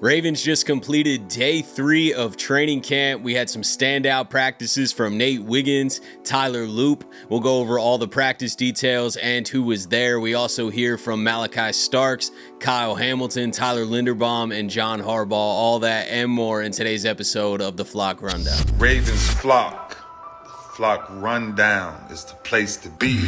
Ravens just completed day 3 of training camp. We had some standout practices from Nate Wiggins, Tyler Loop. We'll go over all the practice details and who was there. We also hear from Malaki Starks, Kyle Hamilton, Tyler Linderbaum, and John Harbaugh. All that and more in today's episode of the Flock Rundown. Ravens Flock. Flock Rundown is the place to be.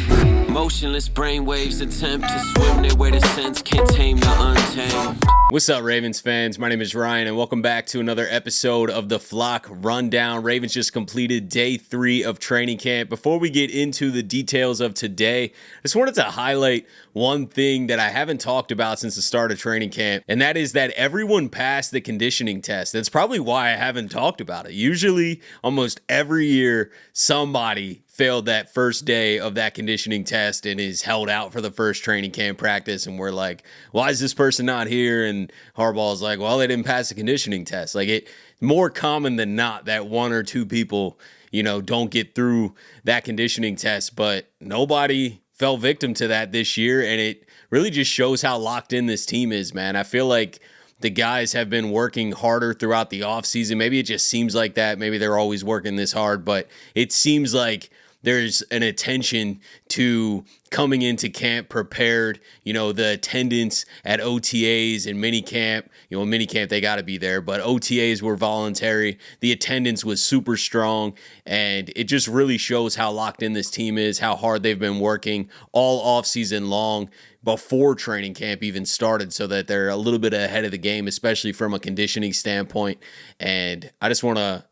Motionless brainwaves attempt to swim their way to sense, can't tame the untamed. What's up, Ravens fans? My name is Ryan, and welcome back to another episode of the Flock Rundown. Ravens just completed day 3 of training camp. Before we get into the details of today, I just wanted to highlight one thing that I haven't talked about since the start of training camp, and that is that everyone passed the conditioning test. That's probably why I haven't talked about it. Usually, almost every year, somebody failed that first day of that conditioning test and is held out for the first training camp practice, and we're like, why is this person not here? And Harbaugh's like, well, they didn't pass the conditioning test. Like, it's more common than not that one or two people, don't get through that conditioning test, but nobody fell victim to that this year, and it really just shows how locked in this team is, man. I feel like the guys have been working harder throughout the offseason. Maybe it just seems like that. Maybe they're always working this hard, but it seems like there's an attention to coming into camp prepared. The attendance at OTAs and minicamp, minicamp, they got to be there, but OTAs were voluntary. The attendance was super strong, and it just really shows how locked in this team is, how hard they've been working all offseason long before training camp even started, so that they're a little bit ahead of the game, especially from a conditioning standpoint. And I just wanted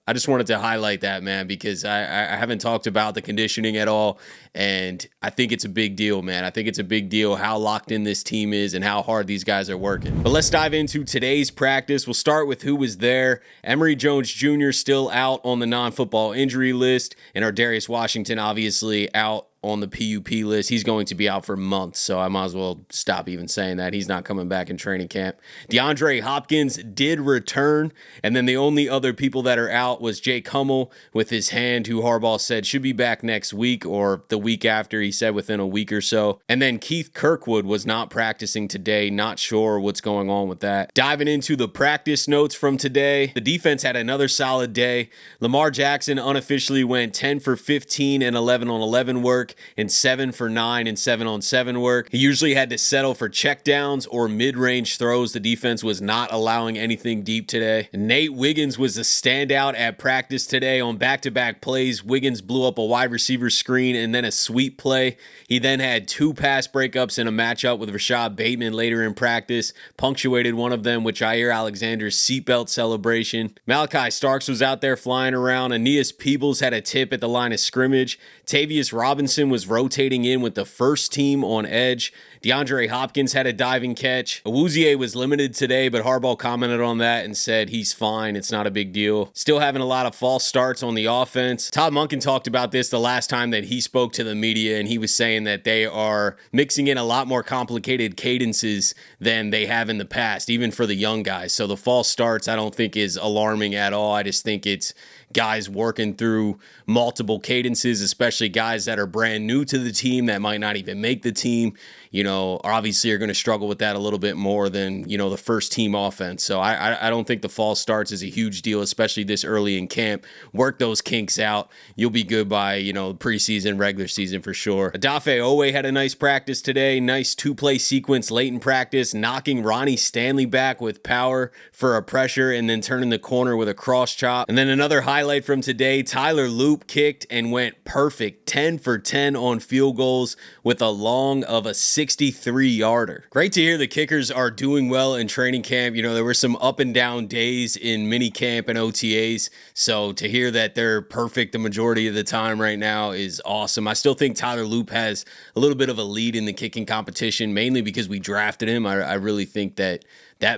to highlight that, man, because I haven't talked about the conditioning at all, and I think it's a big deal, man. I think it's a big deal how locked in this team is and how hard these guys are working. But let's dive into today's practice. We'll start with who was there. Emory Jones Jr. still out on the non-football injury list, and our Darius Washington obviously out on the PUP list. He's going to be out for months, so I might as well stop even saying that. He's not coming back in training camp. DeAndre Hopkins did return, and then the only other people that are out was Jake Hummel with his hand, who Harbaugh said should be back next week or the week after. He said within a week or so. And then Keith Kirkwood was not practicing today. Not sure what's going on with that. Diving into the practice notes from today, the defense had another solid day. Lamar Jackson unofficially went 10 for 15 and 11 on 11 work, and 7 for 9 and 7 on 7 work. He usually had to settle for checkdowns or mid-range throws. The defense was not allowing anything deep today. Nate Wiggins was a standout at practice today on back-to-back plays. Wiggins blew up a wide receiver screen and then a sweep play. He then had 2 pass breakups in a matchup with Rashad Bateman later in practice, punctuated one of them with Jaire Alexander's seatbelt celebration. Malaki Starks was out there flying around. Aeneas Peebles had a tip at the line of scrimmage. Tavius Robinson was rotating in with the first team on edge. DeAndre Hopkins had a diving catch. Oweh was limited today, but Harbaugh commented on that and said he's fine. It's not a big deal. Still having a lot of false starts on the offense. Todd Monken talked about this the last time that he spoke to the media, and he was saying that they are mixing in a lot more complicated cadences than they have in the past, even for the young guys. So the false starts I don't think is alarming at all. I just think it's guys working through multiple cadences, especially guys that are brand new to the team that might not even make the team, obviously are going to struggle with that a little bit more than, the first team offense. So I don't think the false starts is a huge deal, especially this early in camp. Work those kinks out. You'll be good by, preseason, regular season for sure. Odafe Oweh had a nice practice today. Nice 2-play sequence late in practice, knocking Ronnie Stanley back with power for a pressure and then turning the corner with a cross chop. And then another highlight from today, Tyler Loop kicked and went perfect, 10 for 10 on field goals with a long of a 63-yarder. Great to hear the kickers are doing well in training camp. There were some up and down days in mini camp and OTAs, so to hear that they're perfect the majority of the time right now is awesome. I still think Tyler Loop has a little bit of a lead in the kicking competition, mainly because we drafted him. I really think that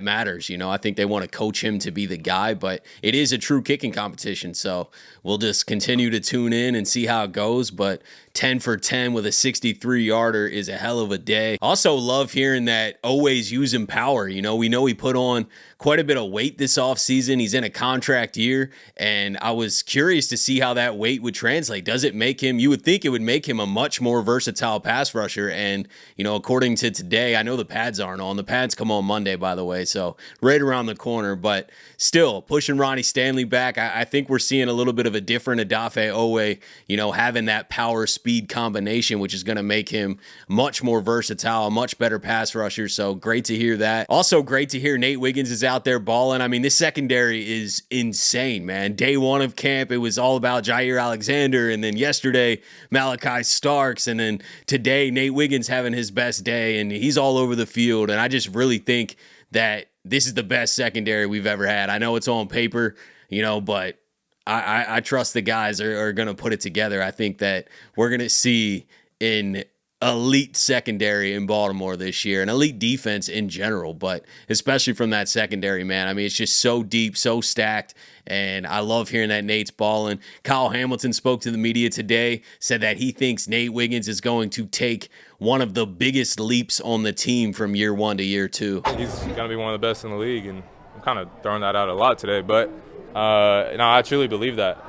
matters. I think they want to coach him to be the guy, but it is a true kicking competition. So we'll just continue to tune in and see how it goes. But 10 for 10 with a 63-yarder is a hell of a day. Also love hearing that Oweh's using power. We know he put on quite a bit of weight this offseason. He's in a contract year, and I was curious to see how that weight would translate. Does it make him, you would think it would make him a much more versatile pass rusher. And, according to today, I know the pads aren't on. The pads come on Monday, by the way. Oweh. So right around the corner, but still pushing Ronnie Stanley back. I think we're seeing a little bit of a different Odafe Oweh, having that power speed combination, which is going to make him much more versatile, a much better pass rusher. So great to hear that. Also great to hear Nate Wiggins is out there balling. I mean, this secondary is insane, man. Day one of camp, it was all about Jaire Alexander, and then yesterday, Malaki Starks, and then today, Nate Wiggins having his best day, and he's all over the field, and I just really think that this is the best secondary we've ever had. I know it's on paper, but I trust the guys are going to put it together. I think that we're going to see an elite secondary in Baltimore this year, an elite defense in general, but especially from that secondary, man. I mean, it's just so deep, so stacked, and I love hearing that Nate's balling. Kyle Hamilton spoke to the media today, said that he thinks Nate Wiggins is going to take one of the biggest leaps on the team from year one to year two. He's going to be one of the best in the league, and I'm kind of throwing that out a lot today, but I truly believe that.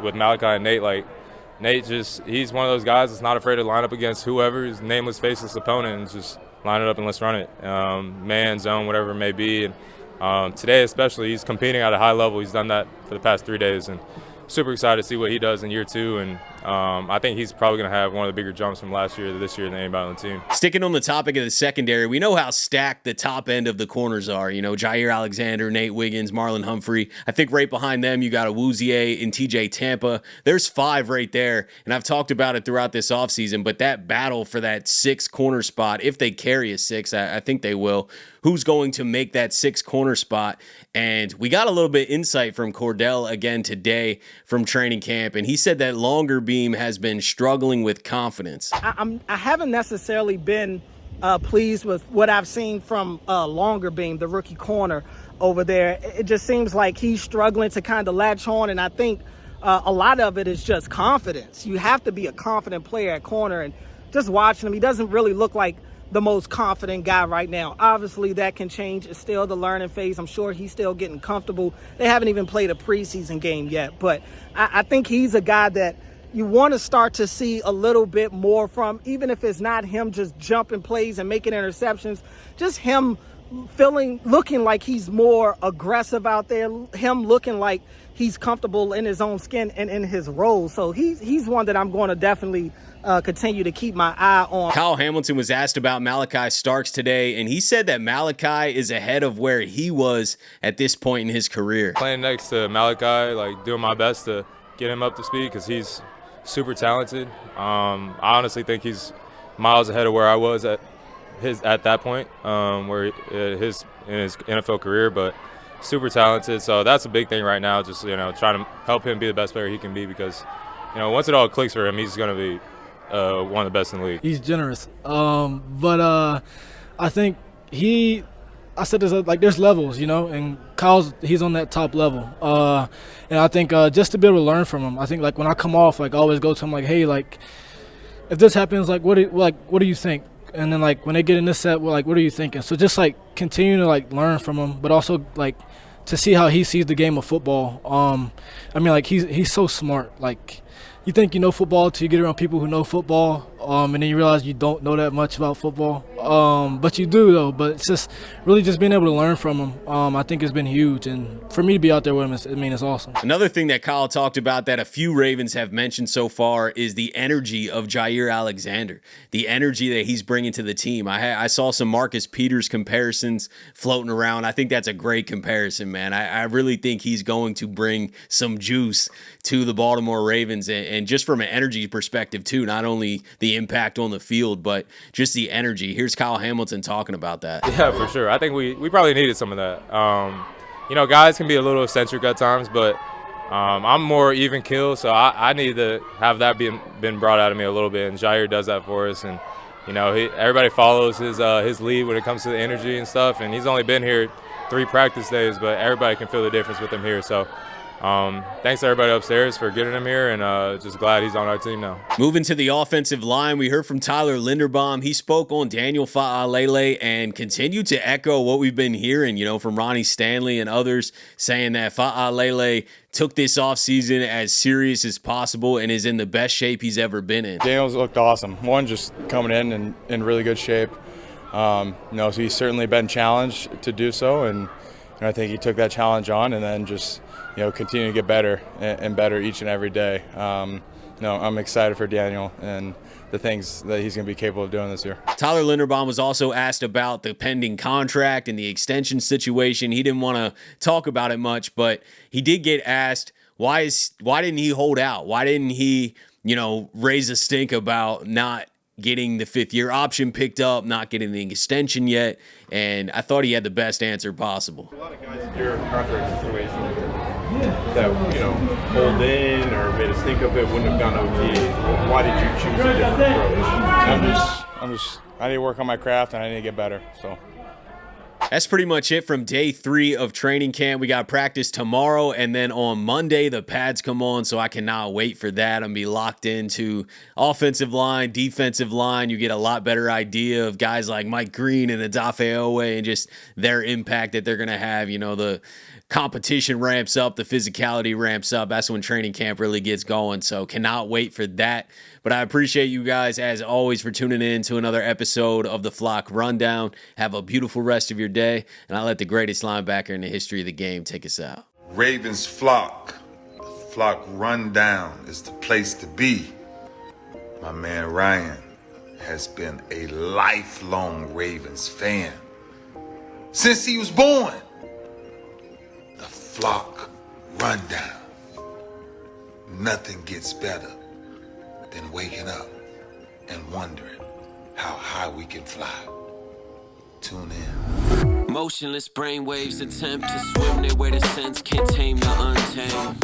With Malaki and Nate, Nate he's one of those guys that's not afraid to line up against whoever, his nameless, faceless opponent, and just line it up and let's run it. Man, zone, whatever it may be. And today especially, he's competing at a high level. He's done that for the past 3 days, and super excited to see what he does in year two. And I think he's probably going to have one of the bigger jumps from last year to this year than anybody on the team. Sticking on the topic of the secondary, we know how stacked the top end of the corners are. Jaire Alexander, Nate Wiggins, Marlon Humphrey. I think right behind them, you got Awuzie and TJ Tampa. There's 5 right there, and I've talked about it throughout this offseason, but that battle for that 6 corner spot, if they carry a 6, I think they will, who's going to make that 6 corner spot? And we got a little bit insight from Cordell again today from training camp, and he said that Longerbeam has been struggling with confidence. I haven't necessarily been pleased with what I've seen from Longerbeam, the rookie corner over there. It just seems like he's struggling to kind of latch on, and I think a lot of it is just confidence. You have to be a confident player at corner, and just watching him, he doesn't really look like the most confident guy right now. Obviously, that can change. It's still the learning phase. I'm sure he's still getting comfortable. They haven't even played a preseason game yet, but I think he's a guy that you want to start to see a little bit more from, even if it's not him just jumping plays and making interceptions, just him looking like he's more aggressive out there, him looking like he's comfortable in his own skin and in his role. So he's one that I'm going to definitely continue to keep my eye on. Kyle Hamilton was asked about Malaki Starks today, and he said that Malaki is ahead of where he was at this point in his career. Playing next to Malaki, doing my best to get him up to speed because he's super talented. I honestly think he's miles ahead of where I was at that point, where in his NFL career, but super talented. So that's a big thing right now, just trying to help him be the best player he can be, because once it all clicks for him, he's going to be one of the best in the league. He's generous, but I think I said there's levels, and he's on that top level, and I think just to be able to learn from him. I think when I come off, I always go to him hey, if this happens, what do you think? And then when they get in this set, what are you thinking? So just continue to learn from him, but also to see how he sees the game of football. He's so smart. You think you know football till you get around people who know football, and then you realize you don't know that much about football. But you do, though. But it's just really just being able to learn from him, I think has been huge. And for me to be out there with him, it's awesome. Another thing that Kyle talked about that a few Ravens have mentioned so far is the energy of Jaire Alexander, the energy that he's bringing to the team. I saw some Marcus Peters comparisons floating around. I think that's a great comparison, man. I really think he's going to bring some juice to the Baltimore Ravens, and just from an energy perspective, too, not only the impact on the field, but just the energy. Here's Kyle Hamilton talking about that. Yeah, for sure. I think we probably needed some of that. Guys can be a little eccentric at times, but I'm more even keel, so I need to have that been brought out of me a little bit, and Jaire does that for us. And everybody follows his lead when it comes to the energy and stuff, and he's only been here 3 practice days, but everybody can feel the difference with him here. So thanks to everybody upstairs for getting him here, and just glad he's on our team now. Moving to the offensive line, we heard from Tyler Linderbaum. He spoke on Daniel Faalele and continued to echo what we've been hearing, from Ronnie Stanley and others, saying that Faalele took this offseason as serious as possible and is in the best shape he's ever been in. Daniel's looked awesome. Just coming in really good shape. So he's certainly been challenged to do so, and I think he took that challenge on, and then just continue to get better and better each and every day. I'm excited for Daniel and the things that he's going to be capable of doing this year. Tyler Linderbaum was also asked about the pending contract and the extension situation. He didn't want to talk about it much, but he did get asked, why didn't he hold out? Why didn't he, raise a stink about not getting the 5th-year option picked up, not getting the extension yet? And I thought he had the best answer possible. A lot of guys in your contract situation that hold in or made a stink of it, wouldn't have gone OT. Why did you choose a different approach? I need to work on my craft, and I need to get better. So that's pretty much it from day 3 of training camp. We got practice tomorrow, and then on Monday, the pads come on, so I cannot wait for that. I'm going to be locked into offensive line, defensive line. You get a lot better idea of guys like Mike Green and Odafe Oweh and just their impact that they're going to have. The competition ramps up, the physicality ramps up. That's when training camp really gets going, so cannot wait for that. But I appreciate you guys, as always, for tuning in to another episode of the Flock Rundown. Have a beautiful rest of your day, and I'll let the greatest linebacker in the history of the game take us out. Ravens Flock. The Flock Rundown is the place to be. My man Ryan has been a lifelong Ravens fan since he was born. The Flock Rundown. Nothing gets better than waking up and wondering how high we can fly. Tune in. Motionless brainwaves attempt to swim their way to sense, can't tame the untamed.